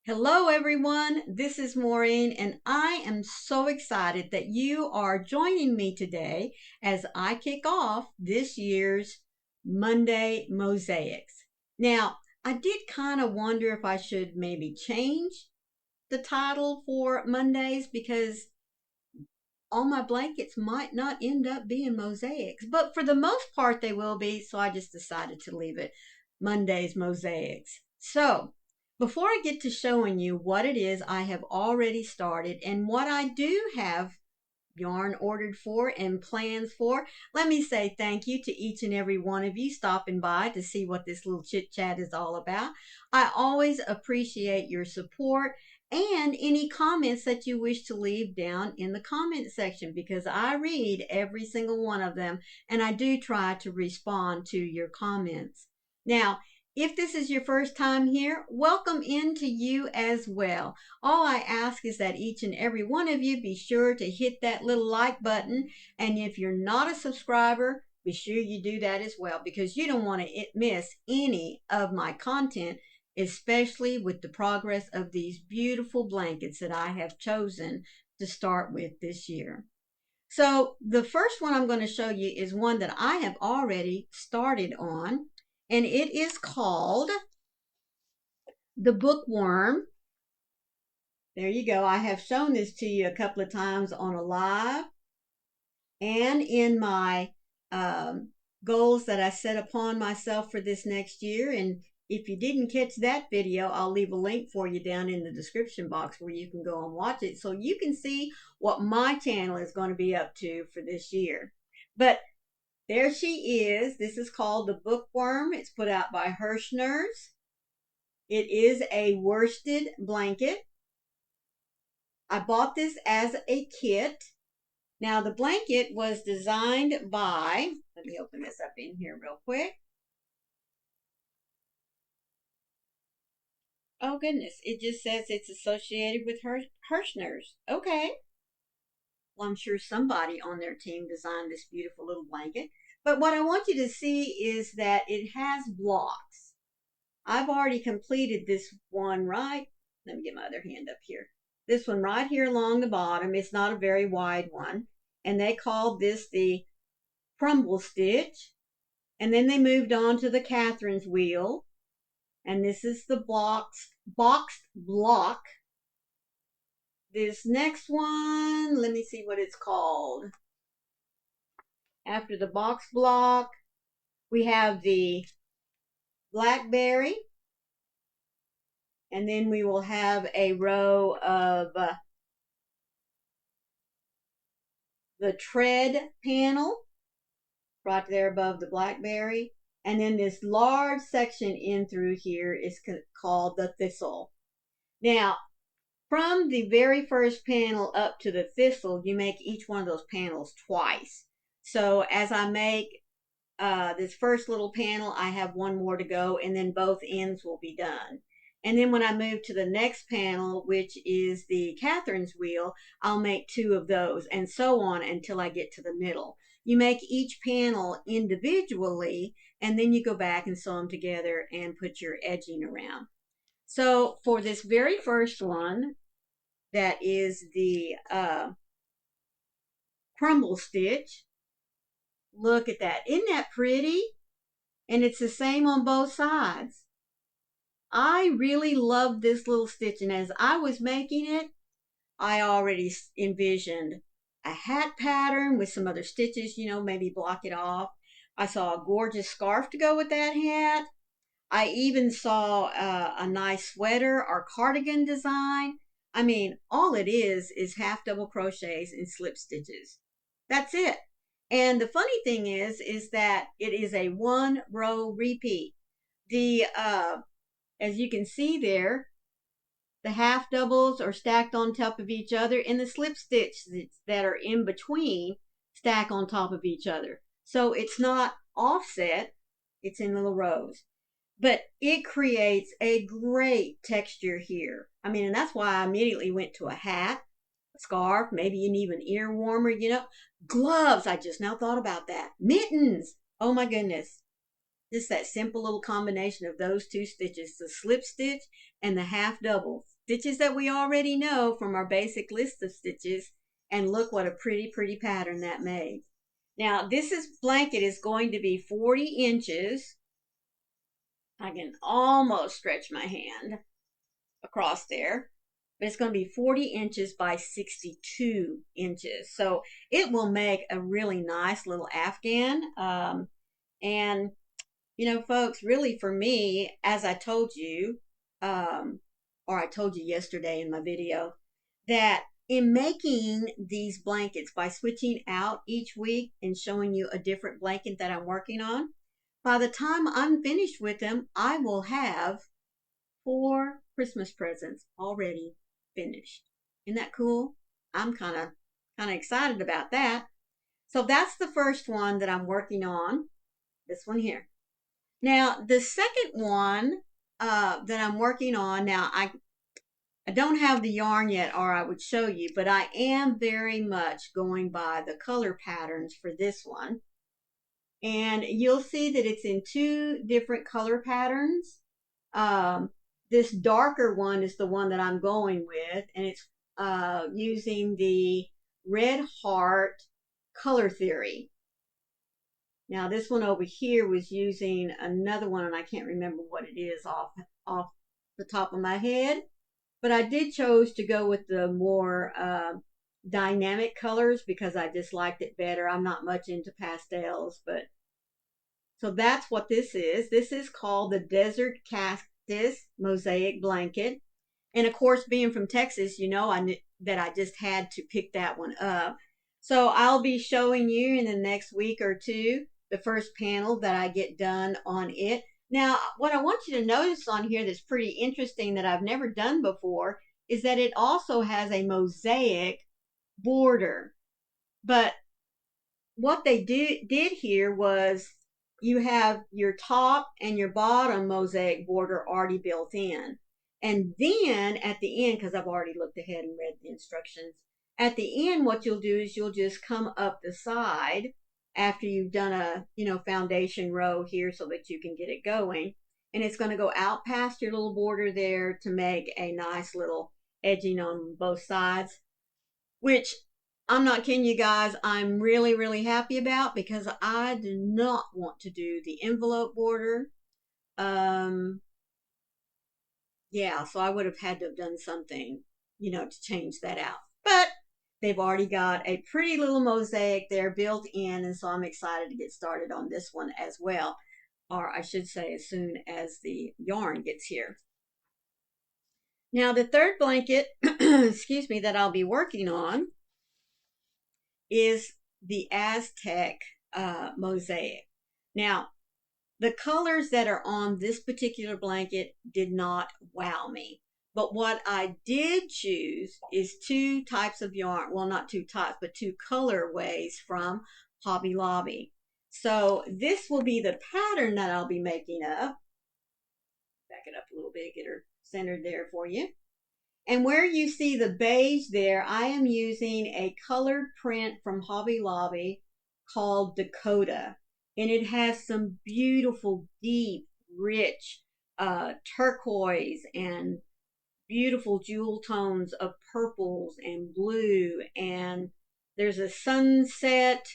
Hello, everyone. This is Maureen, and I am so excited that you are joining me today as I kick off this year's Monday Mosaics. Now, I did kind of wonder if I should maybe change the title for Mondays because all my blankets might not end up being mosaics, but for the most part they will be, so I just decided to leave it Monday's Mosaics. So, before I get to showing you what it is I have already started and what I do have yarn ordered for and plans for, let me say thank you to each and every one of you stopping by to see what this little chit chat is all about. I always appreciate your support and any comments that you wish to leave down in the comment section because I read every single one of them and I do try to respond to your comments. Now, if this is your first time here, welcome into you as well. All I ask is that each and every one of you be sure to hit that little like button. And if you're not a subscriber, be sure you do that as well because you don't want to miss any of my content, especially with the progress of these beautiful blankets that I have chosen to start with this year. So the first one I'm going to show you is one that I have already started on, and it is called the Bookworm. There you go. I have shown this to you a couple of times on a live and in my goals that I set upon myself for this next year. And if you didn't catch that video, I'll leave a link for you down in the description box where you can go and watch it so you can see what my channel is going to be up to for this year. But there she is. This is called the Bookworm. It's put out by Herrschner's. It is a worsted blanket. I bought this as a kit. Now the blanket was designed by, let me open this up in here real quick. Oh goodness, it just says it's associated with Herrschner's. Okay. Well, I'm sure somebody on their team designed this beautiful little blanket. But what I want you to see is that it has blocks. I've already completed this one right. Let me get my other hand up here. This one right here along the bottom. It's not a very wide one. And they called this the crumble stitch. And then they moved on to the Catherine's wheel. And this is the boxed block. This next one, let me see what it's called. After the box block, we have the blackberry. And then we will have a row of the tread panel right there above the blackberry. And then this large section in through here is called the thistle. Now, from the very first panel up to the thistle, you make each one of those panels twice. So as I make this first little panel, I have one more to go, and then both ends will be done. And then when I move to the next panel, which is the Catherine's wheel, I'll make two of those, and so on until I get to the middle. You make each panel individually, and then you go back and sew them together and put your edging around. So for this very first one, that is the crumble stitch, look at that. Isn't that pretty? And it's the same on both sides. I really love this little stitch, and as I was making it, I already envisioned a hat pattern with some other stitches, maybe block it off. I saw a gorgeous scarf to go with that hat. I even saw a nice sweater or cardigan design. I mean, all it is half double crochets and slip stitches. That's it. And the funny thing is that it is a one row repeat. The as you can see there, the half doubles are stacked on top of each other, and the slip stitches that are in between stack on top of each other. So it's not offset, it's in little rows. But it creates a great texture here. I mean, and that's why I immediately went to a hat, a scarf, maybe an even ear warmer, Gloves, I just now thought about that. Mittens, oh my goodness. Just that simple little combination of those two stitches, the slip stitch and the half double. Stitches that we already know from our basic list of stitches. And look what a pretty, pretty pattern that made. Now, blanket is going to be 40 inches. I can almost stretch my hand across there, but it's going to be 40 inches by 62 inches. So it will make a really nice little Afghan. And, folks, really for me, as I told you, or I told you yesterday in my video, that in making these blankets, by switching out each week and showing you a different blanket that I'm working on, by the time I'm finished with them, I will have 4 Christmas presents already finished. Isn't that cool? I'm kind of excited about that. So that's the first one that I'm working on, this one here. Now, the second one that I'm working on, now I don't have the yarn yet, or I would show you, but I am very much going by the color patterns for this one. And you'll see that it's in 2 different color patterns. This darker one is the one that I'm going with, and it's using the Red Heart Color Theory. Now, this one over here was using another one, and I can't remember what it is off the top of my head. But I did chose to go with the more dynamic colors because I just liked it better. I'm not much into pastels, but so that's what this is. This is called the Desert Cactus Mosaic Blanket. And of course, being from Texas, I knew that I just had to pick that one up. So I'll be showing you in the next week or two the first panel that I get done on it. Now, what I want you to notice on here that's pretty interesting that I've never done before is that it also has a mosaic border. But what they did here was you have your top and your bottom mosaic border already built in. And then at the end, because I've already looked ahead and read the instructions, at the end what you'll do is you'll just come up the side after you've done a foundation row here so that you can get it going. And it's going to go out past your little border there to make a nice little edging on both sides, which I'm not kidding you guys, I'm really, really happy about because I do not want to do the envelope border. Yeah, so I would have had to have done something, to change that out. But they've already got a pretty little mosaic there built in, and so I'm excited to get started on this one as well. Or I should say as soon as the yarn gets here. Now the third blanket, excuse me, that I'll be working on is the Aztec mosaic. Now, the colors that are on this particular blanket did not wow me. But what I did choose is 2 types of yarn. Well, not 2 types, but 2 colorways from Hobby Lobby. So this will be the pattern that I'll be making up. Back it up a little bit, get her centered there for you. And where you see the beige there, I am using a colored print from Hobby Lobby called Dakota. And it has some beautiful, deep, rich turquoise and beautiful jewel tones of purples and blue. And there's a sunset.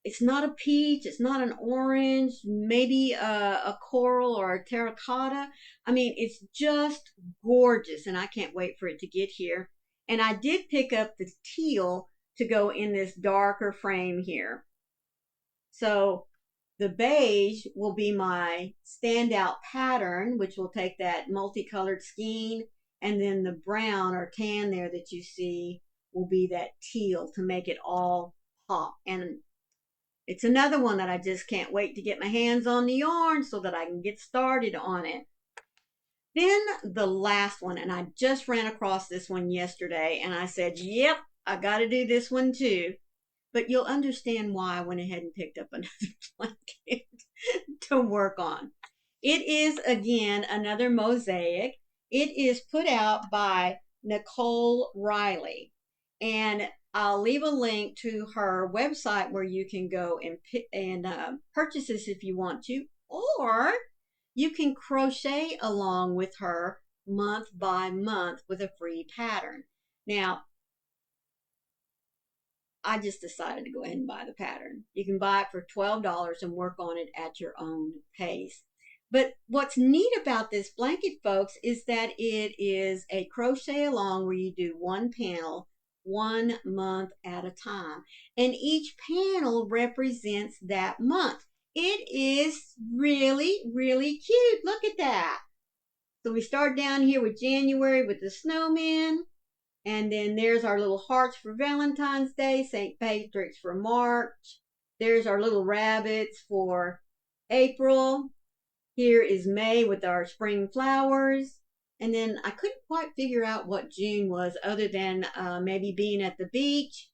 It's not a peach. It's not an orange. Maybe a coral or a terracotta. I mean, it's just gorgeous. And I can't wait for it to get here. And I did pick up the teal to go in this darker frame here. So the beige will be my standout pattern, which will take that multicolored skein, and then the brown or tan there that you see will be that teal to make it all pop. And it's another one that I just can't wait to get my hands on the yarn so that I can get started on it. Then the last one, and I just ran across this one yesterday, and I said, yep, I got to do this one too. But you'll understand why I went ahead and picked up another blanket to work on. It is, again, another mosaic. It is put out by Nicole Riley. And I'll leave a link to her website where you can go and purchase this if you want to. or you can crochet along with her month by month with a free pattern. Now, I just decided to go ahead and buy the pattern. You can buy it for $12 and work on it at your own pace. But what's neat about this blanket, folks, is that it is a crochet along where you do one panel 1 month at a time. And each panel represents that month. It is really, really cute. Look at that. So we start down here with January with the snowman. And then there's our little hearts for Valentine's Day, St. Patrick's for March. There's our little rabbits for April. Here is May with our spring flowers. And then I couldn't quite figure out what June was other than maybe being at the beach.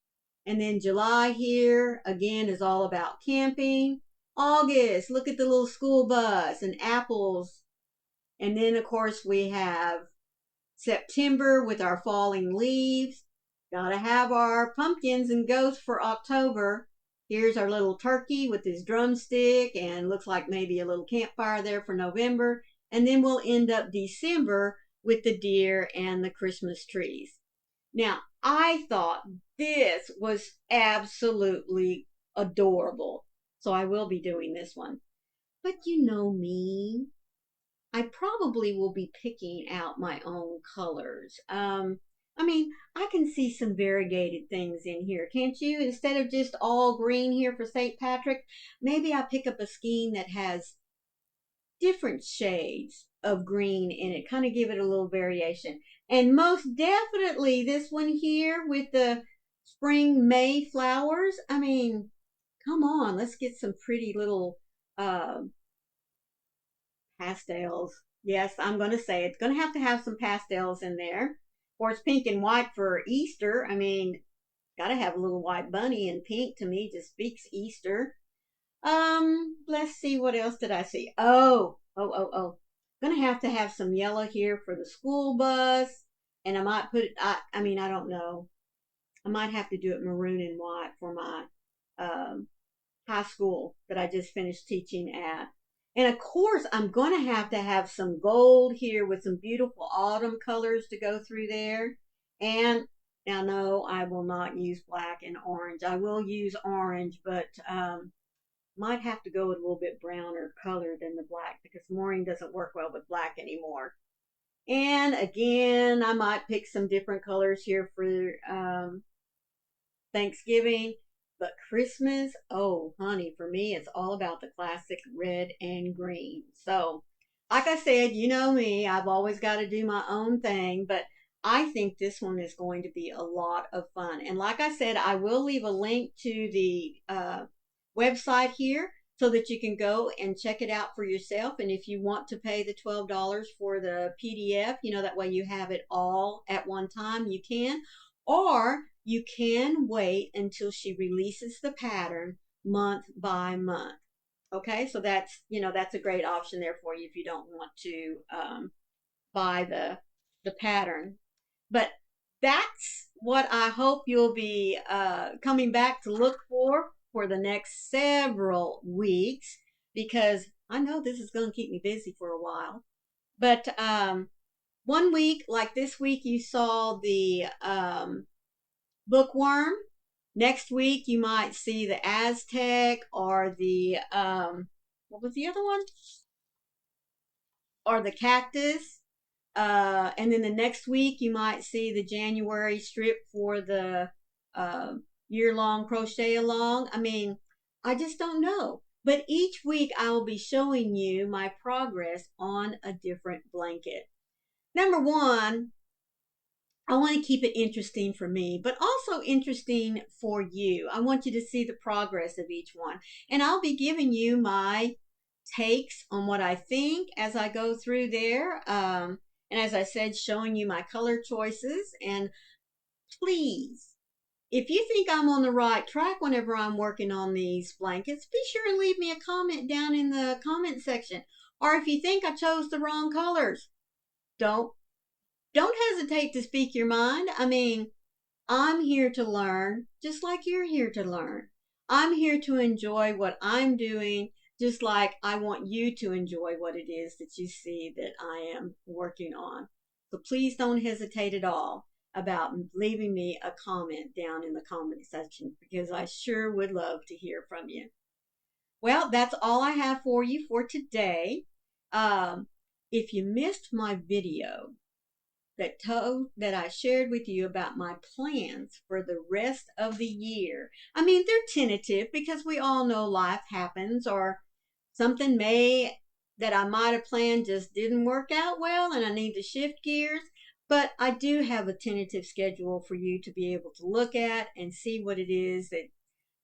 And then July here, again, is all about camping. August, look at the little school bus and apples. And then, of course, we have September with our falling leaves. Gotta have our pumpkins and ghosts for October. Here's our little turkey with his drumstick and looks like maybe a little campfire there for November. And then we'll end up December with the deer and the Christmas trees. Now, I thought this was absolutely adorable. So I will be doing this one. But you know me, I probably will be picking out my own colors. I can see some variegated things in here, can't you? Instead of just all green here for St. Patrick, maybe I'll pick up a skein that has different shades of green in it, kind of give it a little variation. And most definitely this one here with the spring May flowers. Come on, let's get some pretty little pastels. Yes, I'm going to say it's going to have some pastels in there. Of course, pink and white for Easter. Got to have a little white bunny, and pink to me just speaks Easter. Let's see, what else did I see? Gonna have to have some yellow here for the school bus, and I might put I don't know. I might have to do it maroon and white for my high school that I just finished teaching at. And of course, I'm going to have some gold here with some beautiful autumn colors to go through there. And now, no, I will not use black and orange. I will use orange, but might have to go with a little bit browner color than the black because Maureen doesn't work well with black anymore. And again, I might pick some different colors here for Thanksgiving. But Christmas, oh, honey, for me, it's all about the classic red and green. So, like I said, you know me, I've always got to do my own thing, but I think this one is going to be a lot of fun. And like I said, I will leave a link to the website here so that you can go and check it out for yourself. And if you want to pay the $12 for the PDF, that way you have it all at one time, you can. Or you can wait until she releases the pattern month by month. Okay, so that's a great option there for you if you don't want to buy the pattern. But that's what I hope you'll be coming back to look for the next several weeks, because I know this is going to keep me busy for a while. But one week, like this week, you saw the Bookworm. Next week, you might see the Aztec or the, what was the other one? Or the Cactus. And then the next week, you might see the January strip for the year-long crochet along. I just don't know. But each week, I will be showing you my progress on a different blanket. Number one, I want to keep it interesting for me, but also interesting for you. I want you to see the progress of each one. And I'll be giving you my takes on what I think as I go through there. And as I said, showing you my color choices. And please, if you think I'm on the right track whenever I'm working on these blankets, be sure and leave me a comment down in the comment section. Or if you think I chose the wrong colors, don't hesitate to speak your mind. I'm here to learn just like you're here to learn. I'm here to enjoy what I'm doing just like I want you to enjoy what it is that you see that I am working on. So please don't hesitate at all about leaving me a comment down in the comment section because I sure would love to hear from you. Well, that's all I have for you for today. Um, if you missed my video that I shared with you about my plans for the rest of the year, I mean, they're tentative because we all know life happens or something that I might have planned just didn't work out well and I need to shift gears. But I do have a tentative schedule for you to be able to look at and see what it is that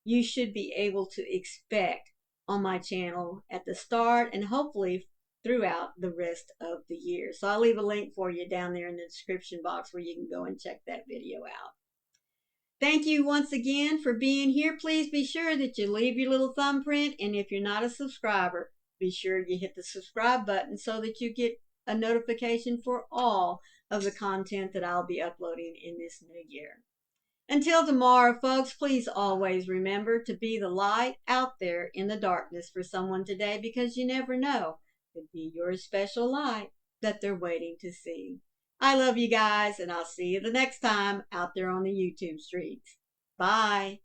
you should be able to expect on my channel at the start and hopefully throughout the rest of the year. So I'll leave a link for you down there in the description box where you can go and check that video out. Thank you once again for being here. Please be sure that you leave your little thumbprint, and if you're not a subscriber, be sure you hit the subscribe button so that you get a notification for all of the content that I'll be uploading in this new year. Until tomorrow, folks, please always remember to be the light out there in the darkness for someone today because you never know. It could be your special light that they're waiting to see. I love you guys, and I'll see you the next time out there on the YouTube streets. Bye.